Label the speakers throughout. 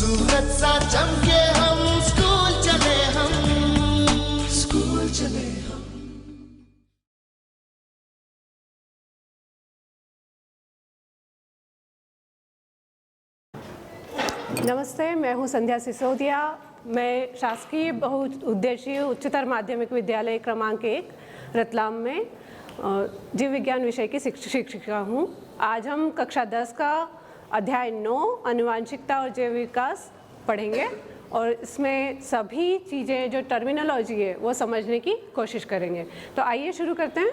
Speaker 1: सूरज सा चमके हम, स्कूल चले हम, स्कूल चले हम।
Speaker 2: नमस्ते, मैं हूं संध्या सिसोदिया। मैं शासकीय बहुउद्देशीय उच्चतर माध्यमिक विद्यालय क्रमांक 1 रतलाम में जीव विज्ञान विषय की शिक्षिका हूं। आज हम कक्षा 10 का अध्याय 9 आनुवांशिकता और जैव विकास पढ़ेंगे और इसमें सभी चीज़ें जो टर्मिनोलॉजी है वो समझने की कोशिश करेंगे। तो आइए शुरू करते हैं।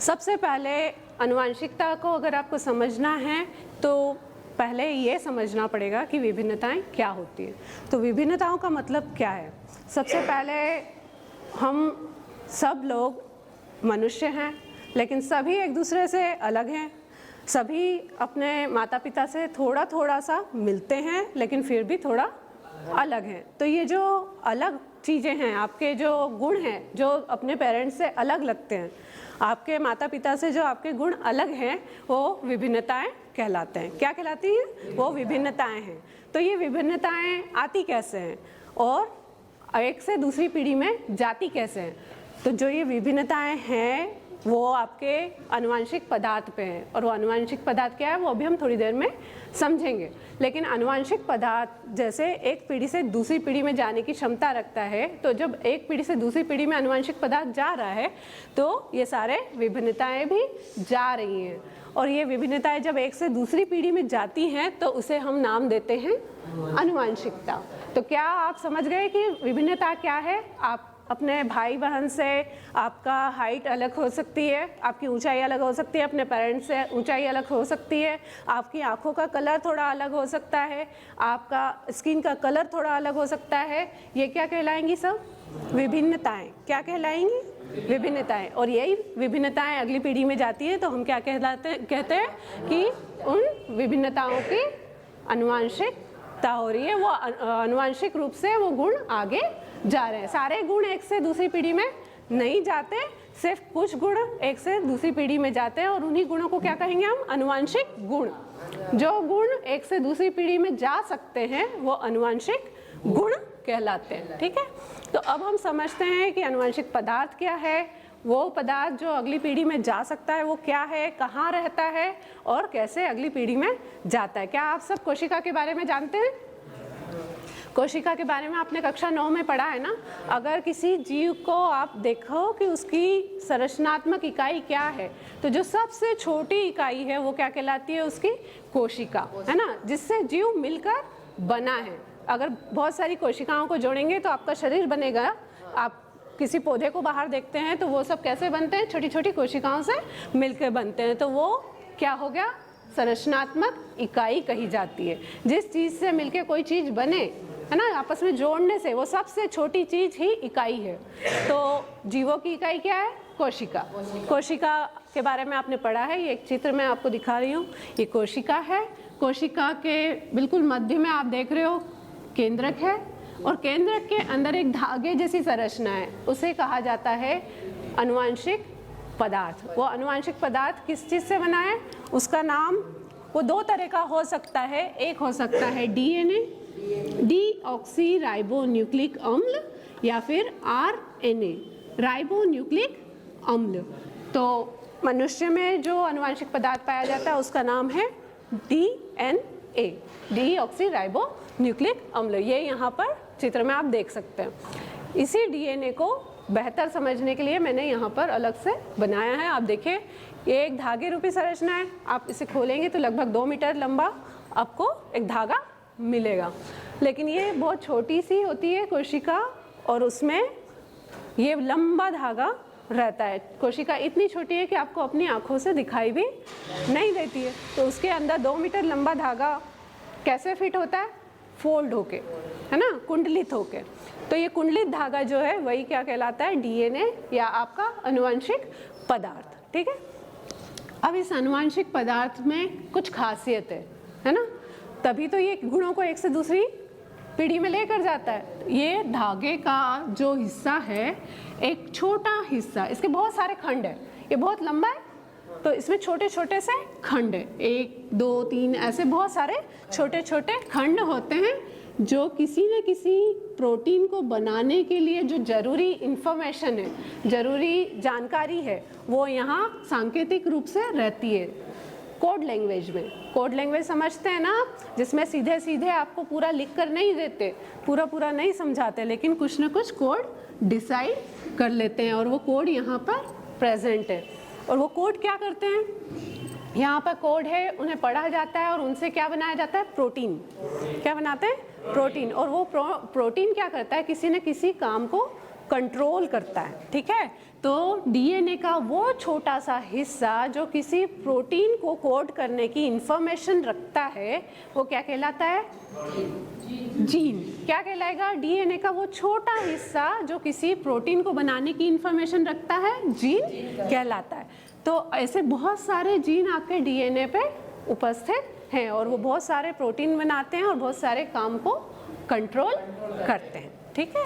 Speaker 2: सबसे पहले आनुवांशिकता को अगर आपको समझना है तो पहले ये समझना पड़ेगा कि विभिन्नताएं क्या होती हैं। तो विभिन्नताओं का मतलब क्या है? सबसे पहले हम सब लोग मनुष्य हैं, लेकिन सभी एक दूसरे से अलग हैं। सभी अपने माता पिता से थोड़ा थोड़ा सा मिलते हैं, लेकिन फिर भी थोड़ा अलग हैं। तो ये जो अलग चीज़ें हैं, आपके जो गुण हैं जो अपने पेरेंट्स से अलग लगते हैं, आपके माता पिता से जो आपके गुण अलग हैं, वो विभिन्नताएं कहलाते हैं। क्या कहलाती हैं? वो विभिन्नताएं हैं। तो ये विभिन्नताएं आती कैसे हैं और एक से दूसरी पीढ़ी में जाती कैसे हैं? तो जो ये विभिन्नताएं हैं वो आपके आनुवांशिक पदार्थ पे हैं, और वो आनुवांशिक पदार्थ क्या है वो अभी हम थोड़ी देर में समझेंगे। लेकिन आनुवांशिक पदार्थ जैसे एक पीढ़ी से दूसरी पीढ़ी में जाने की क्षमता रखता है, तो जब एक पीढ़ी से दूसरी पीढ़ी में आनुवांशिक पदार्थ जा रहा है तो ये सारे विभिन्नताएं भी जा रही हैं। और ये विभिन्नताएं जब एक से दूसरी पीढ़ी में जाती हैं तो उसे हम नाम देते हैं आनुवांशिकता। तो क्या आप समझ गए कि विभिन्नता क्या है? आप अपने भाई बहन से आपका हाइट अलग हो सकती है, आपकी ऊंचाई अलग हो सकती है, अपने पेरेंट्स से ऊंचाई अलग हो सकती है, आपकी आंखों का कलर थोड़ा अलग हो सकता है, आपका स्किन का कलर थोड़ा अलग हो सकता है। ये क्या कहलाएंगी? सब विभिन्नताएं। क्या कहलाएंगी? विभिन्नताएं। और यही विभिन्नताएं अगली पीढ़ी में जाती है तो हम क्या कहते हैं कि उन विभिन्नताओं की आनुवांशिकता हो रही है। वो आनुवांशिक रूप से वो गुण आगे जा रहे हैं। सारे गुण एक से दूसरी पीढ़ी में नहीं जाते, सिर्फ कुछ गुण एक से दूसरी पीढ़ी में जाते हैं, और उन्हीं गुणों को क्या कहेंगे हम? आनुवांशिक गुण। जो गुण एक से दूसरी पीढ़ी में जा सकते हैं वो आनुवांशिक गुण कहलाते हैं। ठीक है, तो अब हम समझते हैं कि आनुवांशिक पदार्थ क्या है। वो पदार्थ जो अगली पीढ़ी में जा सकता है वो क्या है, कहाँ रहता है और कैसे अगली पीढ़ी में जाता है। क्या आप सब कोशिका के बारे में जानते हैं? कोशिका के बारे में आपने कक्षा 9 में पढ़ा है ना। अगर किसी जीव को आप देखो कि उसकी संरचनात्मक इकाई क्या है, तो जो सबसे छोटी इकाई है वो क्या कहलाती है? उसकी कोशिका, है ना, जिससे जीव मिलकर बना है। अगर बहुत सारी कोशिकाओं को जोड़ेंगे तो आपका शरीर बनेगा। आप किसी पौधे को बाहर देखते हैं तो वो सब कैसे बनते हैं? छोटी छोटी कोशिकाओं से मिलकर बनते हैं। तो वो क्या हो गया? संरचनात्मक इकाई कही जाती है। जिस चीज़ से मिलके कोई चीज़ बने, है ना, आपस में जोड़ने से, वो सबसे छोटी चीज़ ही इकाई है। तो जीवों की इकाई क्या है? कोशिका। कोशिका के बारे में आपने पढ़ा है। ये एक चित्र मैं आपको दिखा रही हूँ। ये कोशिका है। कोशिका के बिल्कुल मध्य में आप देख रहे हो केंद्रक है, और केंद्रक के अंदर एक धागे जैसी संरचना है, उसे कहा जाता है आनुवांशिक पदार्थ। वो आनुवांशिक पदार्थ किस चीज़ से बना है? उसका नाम वो दो तरह का हो सकता है। एक हो सकता है डीएनए, डीऑक्सी राइबो न्यूक्लिक अम्ल, या फिर आरएनए, राइबो न्यूक्लिक अम्ल। तो मनुष्य में जो आनुवांशिक पदार्थ पाया जाता है उसका नाम है डीएनए, डीऑक्सी राइबो न्यूक्लिक अम्ल। ये यहाँ पर चित्र में आप देख सकते हैं। इसी डीएनए को बेहतर समझने के लिए मैंने यहाँ पर अलग से बनाया है। आप देखिए, ये एक धागे रूपी संरचना है। आप इसे खोलेंगे तो लगभग 2 मीटर लंबा आपको एक धागा मिलेगा, लेकिन ये बहुत छोटी सी होती है कोशिका, और उसमें ये लंबा धागा रहता है। कोशिका इतनी छोटी है कि आपको अपनी आँखों से दिखाई भी नहीं देती है। तो उसके अंदर 2 मीटर लंबा धागा कैसे फिट होता है? फोल्ड होके, है ना, कुंडलित होके। तो ये कुंडलित धागा जो है वही क्या कहलाता है? डीएनए, या आपका आनुवांशिक पदार्थ। ठीक है, अब इस आनुवांशिक पदार्थ में कुछ खासियत है ना, तभी तो ये गुणों को एक से दूसरी पीढ़ी में लेकर जाता है। ये धागे का जो हिस्सा है, एक छोटा हिस्सा, इसके बहुत सारे खंड है, ये बहुत लंबा है, तो इसमें छोटे छोटे से खंड है, 1 2 3 ऐसे बहुत सारे छोटे छोटे खंड होते हैं जो किसी न किसी प्रोटीन को बनाने के लिए जो जरूरी इंफॉर्मेशन है, जरूरी जानकारी है, वो यहाँ सांकेतिक रूप से रहती है कोड लैंग्वेज में। कोड लैंग्वेज समझते हैं ना, जिसमें सीधे सीधे आपको पूरा लिख कर नहीं देते, पूरा पूरा नहीं समझाते, लेकिन कुछ ना कुछ कोड डिसाइड कर लेते हैं और वो कोड यहाँ पर प्रेजेंट है। और वो कोड क्या करते हैं, यहाँ पर कोड है, उन्हें पढ़ा जाता है और उनसे क्या बनाया जाता है, प्रोटीन। क्या बनाते हैं, प्रोटीन। और वो प्रोटीन क्या करता है, किसी न किसी काम को कंट्रोल करता है, ठीक है। तो डीएनए का वो छोटा सा हिस्सा जो किसी प्रोटीन को कोड करने की इंफॉर्मेशन रखता है, वो क्या कहलाता है, जीन। क्या कहलाएगा, डीएनए का वो छोटा हिस्सा जो किसी प्रोटीन को बनाने की इंफॉर्मेशन रखता है, जीन कहलाता है। तो ऐसे बहुत सारे जीन आपके डीएनए पे उपस्थित हैं और वो बहुत सारे प्रोटीन बनाते हैं और बहुत सारे काम को कंट्रोल करते हैं, ठीक है।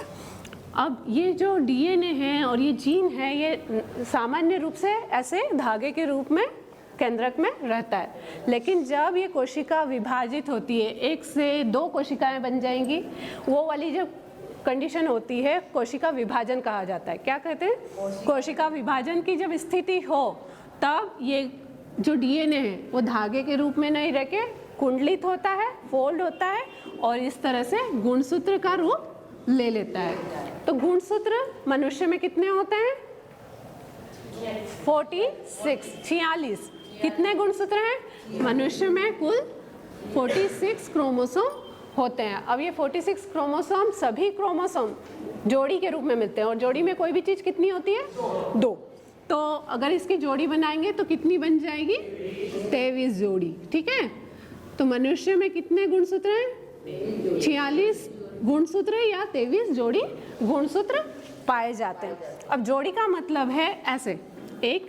Speaker 2: अब ये जो डीएनए है और ये जीन है, ये सामान्य रूप से ऐसे धागे के रूप में केंद्रक में रहता है, लेकिन जब ये कोशिका विभाजित होती है, 1 से 2 कोशिकाएं बन जाएंगी, वो वाली जो कंडीशन होती है कोशिका विभाजन कहा जाता है। क्या कहते हैं, कोशिका विभाजन की जब स्थिति हो, तब ये जो डीएनए है वो धागे के रूप में नहीं रह के कुंडलित होता है, फोल्ड होता है और इस तरह से गुणसूत्र का रूप ले लेता है। तो गुणसूत्र मनुष्य में कितने होते हैं, 46। कितने गुणसूत्र हैं मनुष्य में, कुल 46 क्रोमोसोम होते हैं। अब ये 46 क्रोमोसोम सभी क्रोमोसोम जोड़ी के रूप में मिलते हैं और जोड़ी में कोई भी चीज़ कितनी होती है, 2। तो अगर इसकी जोड़ी बनाएंगे तो कितनी बन जाएगी, 23 जोड़ी, ठीक है। तो मनुष्य में कितने गुणसूत्र हैं, 46 गुणसूत्र या 23 जोड़ी गुणसूत्र पाए जाते हैं। अब जोड़ी का मतलब है ऐसे 1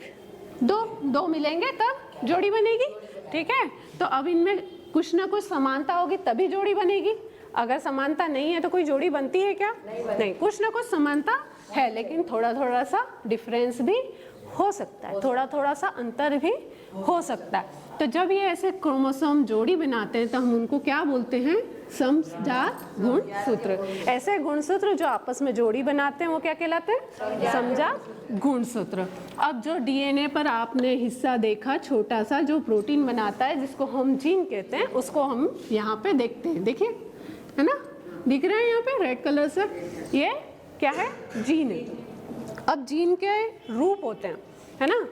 Speaker 2: 2 मिलेंगे तब जोड़ी बनेगी, ठीक है। तो अब इनमें कुछ ना कुछ समानता होगी तभी जोड़ी बनेगी। अगर समानता नहीं है तो कोई जोड़ी बनती है क्या, नहीं। कुछ ना कुछ समानता है, लेकिन थोड़ा थोड़ा सा डिफरेंस भी हो सकता है, थोड़ा थोड़ा सा अंतर भी हो सकता है। तो जब ये ऐसे क्रोमोसोम जोड़ी बनाते हैं तो हम उनको क्या बोलते हैं, समजात गुणसूत्र। ऐसे गुणसूत्र जो आपस में जोड़ी बनाते हैं वो क्या कहलाते हैं, समजात गुणसूत्र। अब जो डीएनए पर आपने हिस्सा देखा छोटा सा जो प्रोटीन बनाता है, जिसको हम जीन कहते हैं, उसको हम यहाँ पे देखते हैं। देखिए, है ना, दिख रहे हैं यहाँ पे रेड कलर से, ये क्या है, जीन है। अब जीन के रूप होते हैं, है ना,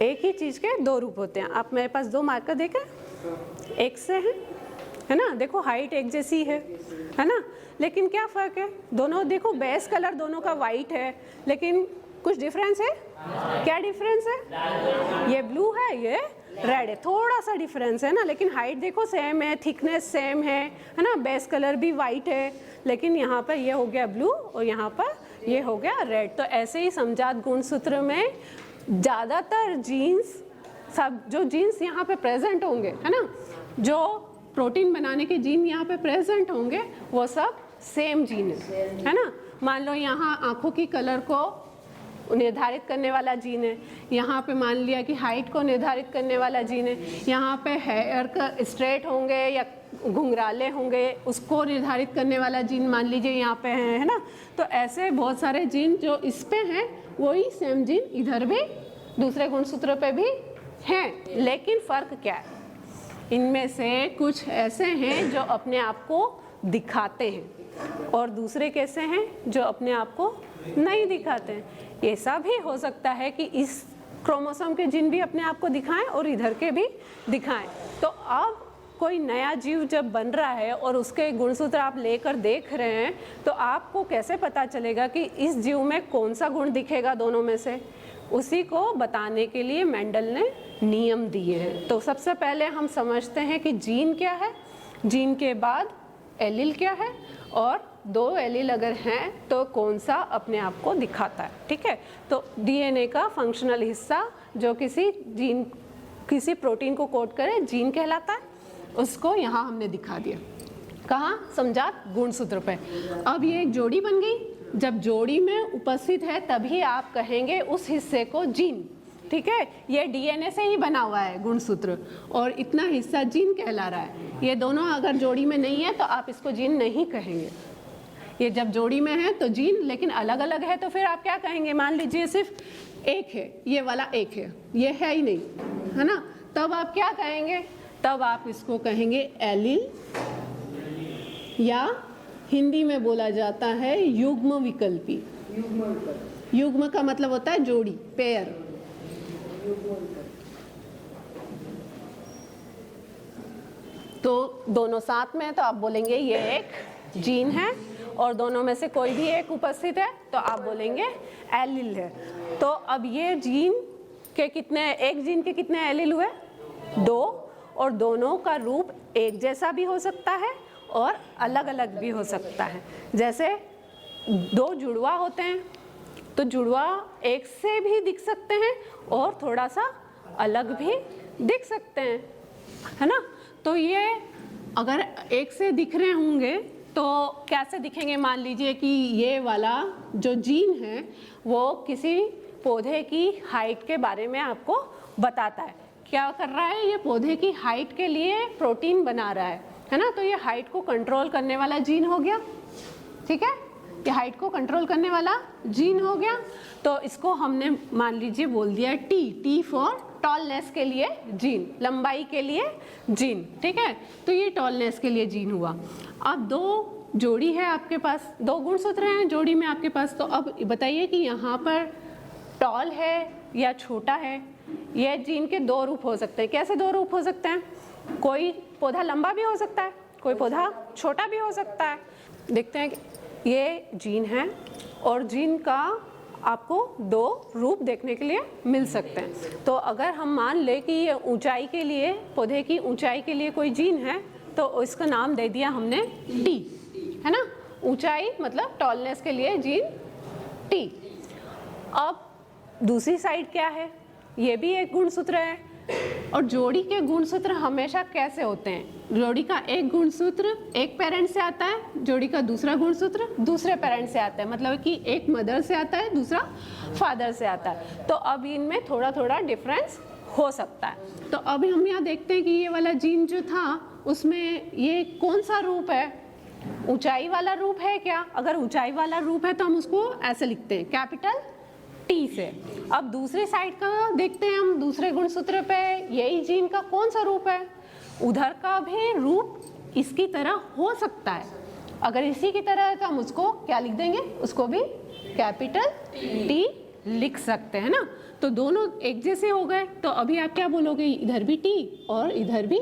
Speaker 2: एक ही चीज़ के 2 रूप होते हैं। आप मेरे पास 2 मार्कर देखें, एक से है ना, देखो हाइट एक जैसी है ना, लेकिन क्या फ़र्क है, दोनों देखो बेस कलर दोनों का वाइट है, लेकिन कुछ डिफरेंस है। क्या डिफरेंस है, ये ब्लू है, ये रेड है, थोड़ा सा डिफरेंस है ना, लेकिन हाइट देखो सेम है, थिकनेस सेम है ना, बेस कलर भी वाइट है, लेकिन यहाँ पर ये हो गया ब्लू और यहाँ पर ये हो गया रेड। तो ऐसे ही समजात गुणसूत्र में ज़्यादातर जीन्स, सब जो जीन्स यहाँ पे प्रेजेंट होंगे, है ना, जो प्रोटीन बनाने के जीन यहाँ पे प्रेजेंट होंगे, वो सब सेम जीन है ना। मान लो यहाँ आँखों की कलर को निर्धारित करने वाला जीन है, यहाँ पे मान लिया कि हाइट को निर्धारित करने वाला जीन है, यहाँ पे हेयर का स्ट्रेट होंगे या घुंघराले होंगे उसको निर्धारित करने वाला जीन मान लीजिए यहाँ पे है ना। तो ऐसे बहुत सारे जीन जो इस पे हैं वही सेम जीन इधर भी दूसरे गुणसूत्र पे भी हैं, लेकिन फ़र्क क्या है, इनमें से कुछ ऐसे हैं जो अपने आप को दिखाते हैं और दूसरे कैसे हैं जो अपने आप को नहीं दिखाते हैं। ऐसा भी हो सकता है कि इस क्रोमोसोम के जीन भी अपने आप को दिखाएं और इधर के भी दिखाएं। तो अब कोई नया जीव जब बन रहा है और उसके गुणसूत्र आप लेकर देख रहे हैं, तो आपको कैसे पता चलेगा कि इस जीव में कौन सा गुण दिखेगा दोनों में से, उसी को बताने के लिए मेंडल ने नियम दिए हैं। तो सबसे पहले हम समझते हैं कि जीन क्या है, जीन के बाद एलील क्या है, और 2 एलील अगर हैं तो कौन सा अपने आप को दिखाता है, ठीक है। तो डीएनए का फंक्शनल हिस्सा जो किसी प्रोटीन को कोड करे जीन कहलाता है, उसको यहाँ हमने दिखा दिया, कहाँ, समजात गुणसूत्र पे। अब ये एक जोड़ी बन गई, जब जोड़ी में उपस्थित है तभी आप कहेंगे उस हिस्से को जीन, ठीक है, ये डीएनए से ही बना हुआ है गुणसूत्र, और इतना हिस्सा जीन कहला रहा है। ये दोनों अगर जोड़ी में नहीं है तो आप इसको जीन नहीं कहेंगे। ये जब जोड़ी में है तो जीन, लेकिन अलग अलग है तो फिर आप क्या कहेंगे? मान लीजिए सिर्फ एक है, ये वाला एक है, ये है ही नहीं, है ना, तब आप क्या कहेंगे? तब आप इसको कहेंगे एलील, या हिंदी में बोला जाता है युग्म विकल्पी। युग्म का मतलब होता है जोड़ी, पेयर। तो दोनों साथ में है तो आप बोलेंगे ये एक जीन है, और दोनों में से कोई भी एक उपस्थित है तो आप बोलेंगे एलील है। तो अब ये जीन के कितने, एक जीन के कितने एलील हुए? 2, और दोनों का रूप एक जैसा भी हो सकता है और अलग अलग भी हो सकता है। जैसे 2 जुड़वा होते हैं तो जुड़वा एक से भी दिख सकते हैं और थोड़ा सा अलग भी दिख सकते हैं, है ना। तो ये अगर एक से दिख रहे होंगे तो कैसे दिखेंगे? मान लीजिए कि ये वाला जो जीन है वो किसी पौधे की हाइट के बारे में आपको बताता है। क्या कर रहा है? ये पौधे की हाइट के लिए प्रोटीन बना रहा है ना। तो ये हाइट को कंट्रोल करने वाला जीन हो गया, ठीक है, ये हाइट को कंट्रोल करने वाला जीन हो गया। तो इसको हमने मान लीजिए बोल दिया टी फॉर टॉलनेस के लिए जीन, लंबाई के लिए जीन, ठीक है। तो ये टॉलनेस के लिए जीन हुआ। अब 2 जोड़ी है आपके पास, 2 गुणसूत्र हैं जोड़ी में आपके पास। तो अब बताइए कि यहाँ पर टॉल है या छोटा है। ये जीन के 2 रूप हो सकते हैं। कैसे 2 रूप हो सकते हैं? कोई पौधा लंबा भी हो सकता है, कोई पौधा छोटा भी हो सकता है। देखते हैं कि ये जीन है और जीन का आपको 2 रूप देखने के लिए मिल सकते हैं। तो अगर हम मान लें कि ये ऊंचाई के लिए, पौधे की ऊंचाई के लिए कोई जीन है तो इसका नाम दे दिया हमने टी, है ना। ऊंचाई मतलब टॉलनेस के लिए जीन टी। अब दूसरी साइड क्या है? ये भी एक गुणसूत्र है। और जोड़ी के गुणसूत्र हमेशा कैसे होते हैं? जोड़ी का एक गुणसूत्र एक पेरेंट से आता है, जोड़ी का दूसरा गुणसूत्र दूसरे पेरेंट से आता है। मतलब कि एक मदर से आता है, दूसरा फादर से आता है। तो अब इनमें थोड़ा थोड़ा डिफरेंस हो सकता है। तो अभी हम यहाँ देखते हैं कि ये वाला जीन जो था उसमें ये कौन सा रूप है? ऊंचाई वाला रूप है क्या? अगर ऊंचाई वाला रूप है तो हम उसको ऐसे लिखते हैं, कैपिटल टी से। अब दूसरी साइड का देखते हैं हम, दूसरे गुणसूत्र पे यही जीन का कौन सा रूप है? उधर का भी रूप इसकी तरह हो सकता है। अगर इसी की तरह है तो हम उसको क्या लिख देंगे? उसको भी कैपिटल टी लिख सकते हैं ना। तो दोनों एक जैसे हो गए। तो अभी आप क्या बोलोगे? इधर भी टी और इधर भी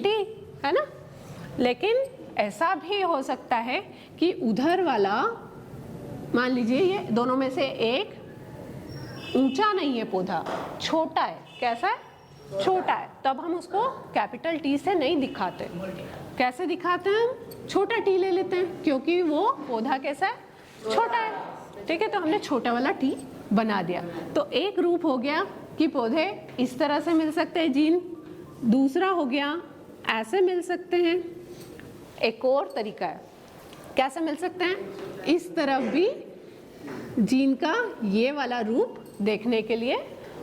Speaker 2: टी, है ना। लेकिन ऐसा भी हो सकता है कि उधर वाला, मान लीजिए ये दोनों में से एक ऊंचा नहीं है, पौधा छोटा है। कैसा है? छोटा है। तब हम उसको कैपिटल टी से नहीं दिखाते। कैसे दिखाते हैं? हम छोटा टी ले लेते हैं, क्योंकि वो पौधा कैसा है? छोटा है, ठीक है। तो हमने छोटा वाला टी बना दिया। तो एक रूप हो गया कि पौधे इस तरह से मिल सकते हैं जीन। दूसरा हो गया ऐसे मिल सकते हैं। एक और तरीका है, कैसे मिल सकते हैं? इस तरफ भी जीन का ये वाला रूप देखने के लिए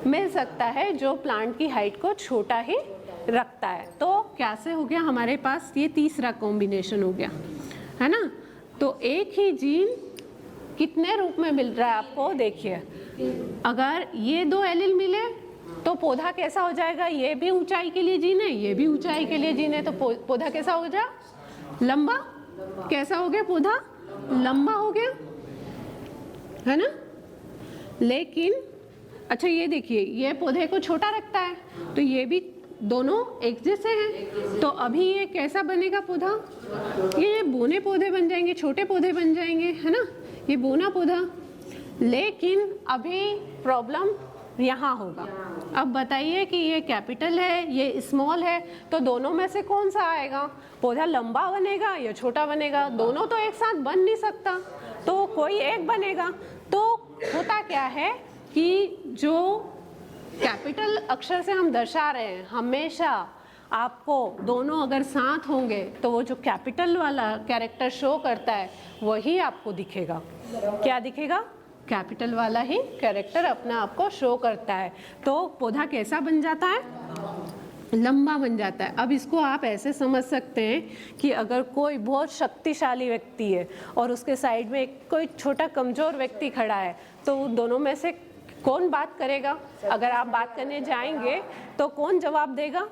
Speaker 2: मिल सकता है, जो प्लांट की हाइट को छोटा ही रखता है। तो कैसे हो गया हमारे पास? ये तीसरा कॉम्बिनेशन हो गया, है ना। तो एक ही जीन कितने रूप में मिल रहा है आपको? देखिए, अगर ये 2 एलील मिले तो पौधा कैसा हो जाएगा? ये भी ऊंचाई के लिए जीन है, ये भी ऊंचाई के लिए जीन है। तो पौधा कैसा हो जाए? लंबा। कैसा हो गया? पौधा लंबा हो गया, है ना। लेकिन अच्छा ये देखिए, ये पौधे को छोटा रखता है, तो ये भी दोनों एक जैसे हैं। तो अभी ये कैसा बनेगा पौधा? ये बोने पौधे बन जाएंगे, छोटे पौधे बन जाएंगे, है ना। ये बोना पौधा। लेकिन अभी प्रॉब्लम यहाँ होगा। अब बताइए कि ये कैपिटल है, ये स्मॉल है, तो दोनों में से कौन सा आएगा? पौधा लंबा बनेगा या छोटा बनेगा? दोनों तो एक साथ बन नहीं सकता, तो कोई एक बनेगा। तो होता क्या है कि जो कैपिटल अक्षर से हम दर्शा रहे हैं, हमेशा आपको दोनों अगर साथ होंगे तो वो जो कैपिटल वाला कैरेक्टर शो करता है वही आपको दिखेगा। क्या दिखेगा? कैपिटल वाला ही कैरेक्टर अपने आप को शो करता है। तो पौधा कैसा बन जाता है? लंबा बन जाता है। अब इसको आप ऐसे समझ सकते हैं कि अगर कोई बहुत शक्तिशाली व्यक्ति है और उसके साइड में कोई छोटा कमज़ोर व्यक्ति खड़ा है, तो दोनों में से कौन बात करेगा? अगर आप बात करने जाएंगे तो कौन जवाब देगा?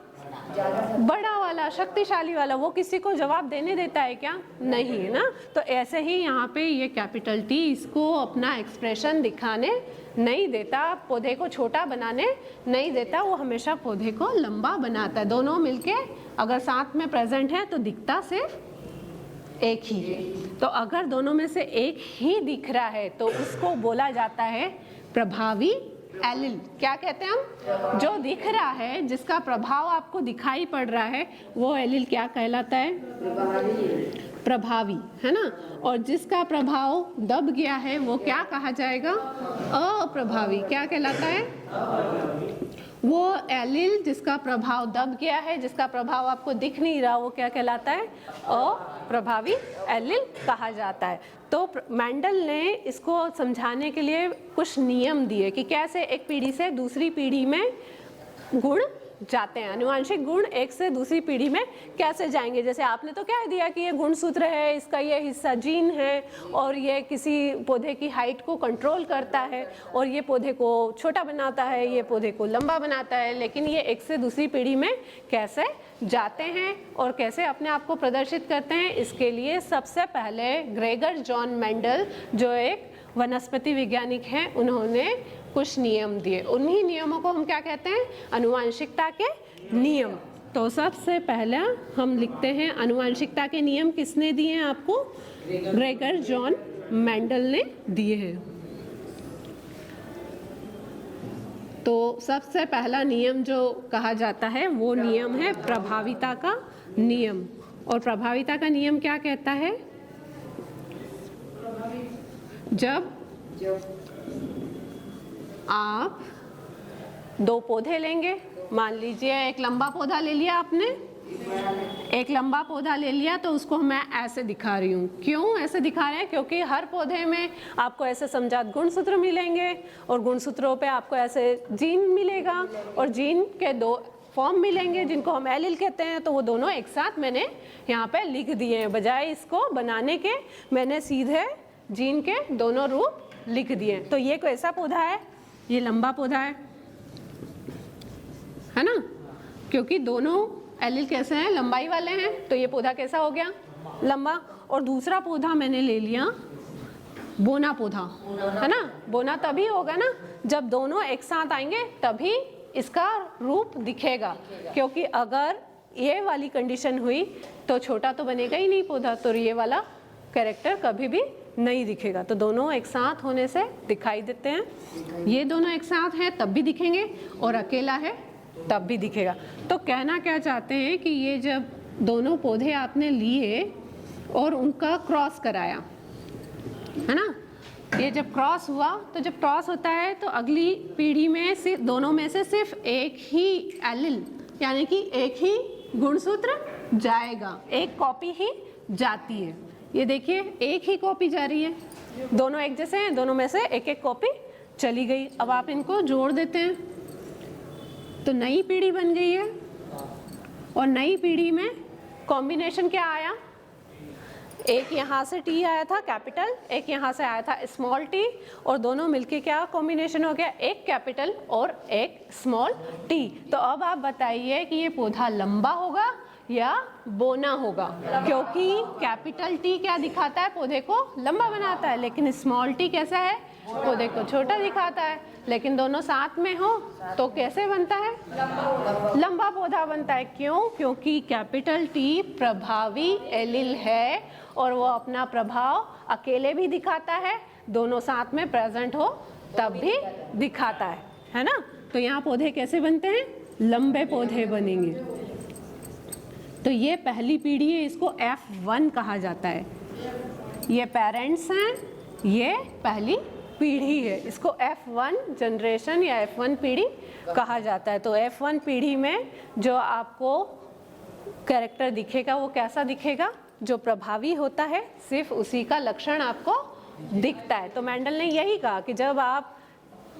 Speaker 2: बड़ा वाला, शक्तिशाली वाला। वो किसी को जवाब देने देता है क्या? नहीं, है ना। तो ऐसे ही यहाँ पे ये कैपिटल टी इसको अपना एक्सप्रेशन दिखाने नहीं देता, पौधे को छोटा बनाने नहीं देता, वो हमेशा पौधे को लंबा बनाता है। दोनों मिलके अगर साथ में प्रेजेंट है तो दिखता सिर्फ एक ही है। तो अगर दोनों में से एक ही दिख रहा है तो उसको बोला जाता है प्रभावी एलिल। क्या कहते हैं हम? जो दिख रहा है, जिसका प्रभाव आपको दिखाई पड़ रहा है, वो एलिल क्या कहलाता है? प्रभावी, है ना। और जिसका प्रभाव दब गया है वो क्या कहा जाएगा? अप्रभावी। क्या कहलाता है? वो एलिल जिसका प्रभाव दब गया है, जिसका प्रभाव आपको दिख नहीं रहा, वो क्या कहलाता है? अप्रभावी एलिल कहा जाता है। तो मेंडल ने इसको समझाने के लिए कुछ नियम दिए कि कैसे एक पीढ़ी से दूसरी पीढ़ी में गुण जाते हैं, अनुवांशिक गुण एक से दूसरी पीढ़ी में कैसे जाएंगे। जैसे आपने तो कह दिया कि ये गुणसूत्र है, इसका ये हिस्सा जीन है और ये किसी पौधे की हाइट को कंट्रोल करता है और ये पौधे को छोटा बनाता है, ये पौधे को लंबा बनाता है। लेकिन ये एक से दूसरी पीढ़ी में कैसे जाते हैं और कैसे अपने आप को प्रदर्शित करते हैं, इसके लिए सबसे पहले ग्रेगर जॉन मेंडल, जो एक वनस्पति वैज्ञानिक हैं, उन्होंने कुछ नियम दिए। उन्हीं नियमों को हम क्या कहते हैं? अनुवांशिकता के नियम। तो सबसे पहले हम लिखते हैं अनुवांशिकता के नियम किसने दिए हैं आपको? ग्रेगर जॉन मेंडल ने दिए हैं। तो सबसे पहला नियम जो कहा जाता है वो नियम है प्रभाविता का नियम। और प्रभाविता का नियम क्या कहता है? जब आप दो पौधे लेंगे, मान लीजिए एक लंबा पौधा ले लिया आपने, एक लंबा पौधा ले लिया, तो उसको मैं ऐसे दिखा रही हूँ। क्यों ऐसे दिखा रहे हैं? क्योंकि हर पौधे में आपको ऐसे समजात गुणसूत्र मिलेंगे और गुणसूत्रों पे आपको ऐसे जीन मिलेगा और जीन के दो फॉर्म मिलेंगे जिनको हम एलिल कहते हैं। तो वो दोनों एक साथ मैंने यहाँ पे लिख दिए हैं, बजाय इसको बनाने के मैंने सीधे जीन के दोनों रूप लिख दिए। तो ये कोई ऐसा पौधा है, ये लंबा पौधा है ना, क्योंकि दोनों एलिल कैसे हैं? लंबाई वाले हैं। तो ये पौधा कैसा हो गया? लंबा। और दूसरा पौधा मैंने ले लिया बोना पौधा, है ना। बोना तभी होगा ना जब दोनों एक साथ आएंगे, तभी इसका रूप दिखेगा। क्योंकि अगर ये वाली कंडीशन हुई तो छोटा तो बनेगा ही नहीं पौधा, तो ये वाला कैरेक्टर कभी भी नहीं दिखेगा। तो दोनों एक साथ होने से दिखाई देते हैं। ये दोनों एक साथ हैं तब भी दिखेंगे और अकेला है तब भी दिखेगा। तो कहना क्या चाहते हैं कि ये जब दोनों पौधे आपने लिए और उनका क्रॉस कराया, है ना, ये जब क्रॉस हुआ, तो जब क्रॉस होता है तो अगली पीढ़ी में सिर्फ दोनों में से सिर्फ एक ही एलिल यानी कि एक ही गुणसूत्र जाएगा, एक कॉपी ही जाती है। ये देखिए एक ही कॉपी जा रही है, दोनों एक जैसे हैं, दोनों में से एक एक कॉपी चली गई। अब आप इनको जोड़ देते हैं तो नई पीढ़ी बन गई है। और नई पीढ़ी में कॉम्बिनेशन क्या आया? एक यहाँ से टी आया था कैपिटल, एक यहाँ से आया था स्मॉल टी, और दोनों मिलके क्या कॉम्बिनेशन हो गया? एक कैपिटल और एक स्मॉल टी। तो अब आप बताइए कि ये पौधा लंबा होगा या बोना होगा? क्योंकि कैपिटल टी क्या दिखाता है? पौधे को लंबा बनाता है। लेकिन स्मॉल टी कैसा है? पौधे को छोटा दिखाता है। लेकिन दोनों साथ में हो तो कैसे बनता है? लंबा पौधा बनता है। क्यों? क्योंकि कैपिटल टी प्रभावी एलिल है और वो अपना प्रभाव अकेले भी दिखाता है, दोनों साथ में प्रेजेंट हो तब भी दिखाता है ना। तो यहाँ पौधे कैसे बनते हैं? लंबे पौधे बनेंगे। तो ये पहली पीढ़ी है, इसको F1 कहा जाता है। ये पेरेंट्स हैं, ये पहली पीढ़ी है, इसको F1 जनरेशन या F1 पीढ़ी कहा जाता है। तो F1 पीढ़ी में जो आपको कैरेक्टर दिखेगा वो कैसा दिखेगा? जो प्रभावी होता है सिर्फ उसी का लक्षण आपको दिखता है। तो मेंडल ने यही कहा कि जब आप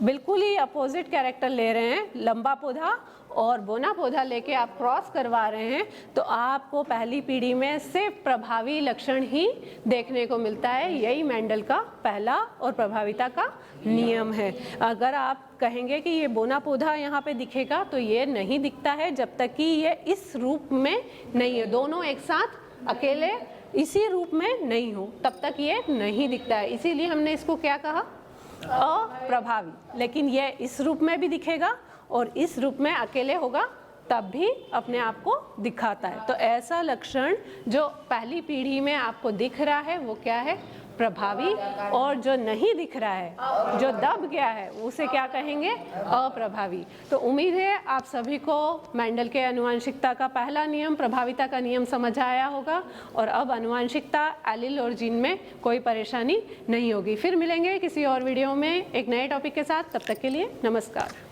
Speaker 2: बिल्कुल ही अपोजिट कैरेक्टर ले रहे हैं, लंबा पौधा और बोना पौधा लेके आप क्रॉस करवा रहे हैं, तो आपको पहली पीढ़ी में सिर्फ प्रभावी लक्षण ही देखने को मिलता है। यही मेंडल का पहला और प्रभाविता का नियम है। अगर आप कहेंगे कि ये बोना पौधा यहाँ पे दिखेगा, तो ये नहीं दिखता है जब तक कि ये इस रूप में नहीं है, दोनों एक साथ अकेले इसी रूप में नहीं हो, तब तक ये नहीं दिखता है। इसीलिए हमने इसको क्या कहा, अप्रभावी। लेकिन ये इस रूप में भी दिखेगा और इस रूप में अकेले होगा तब भी अपने आप को दिखाता है। तो ऐसा लक्षण जो पहली पीढ़ी में आपको दिख रहा है वो क्या है, प्रभावी। और जो नहीं दिख रहा है, जो दब गया है, उसे क्या कहेंगे, अप्रभावी। तो उम्मीद है आप सभी को मेंडल के आनुवंशिकता का पहला नियम, प्रभाविता का नियम समझ आया होगा और अब आनुवंशिकता, एलील और जीन में कोई परेशानी नहीं होगी। फिर मिलेंगे किसी और वीडियो में एक नए टॉपिक के साथ। तब तक के लिए नमस्कार।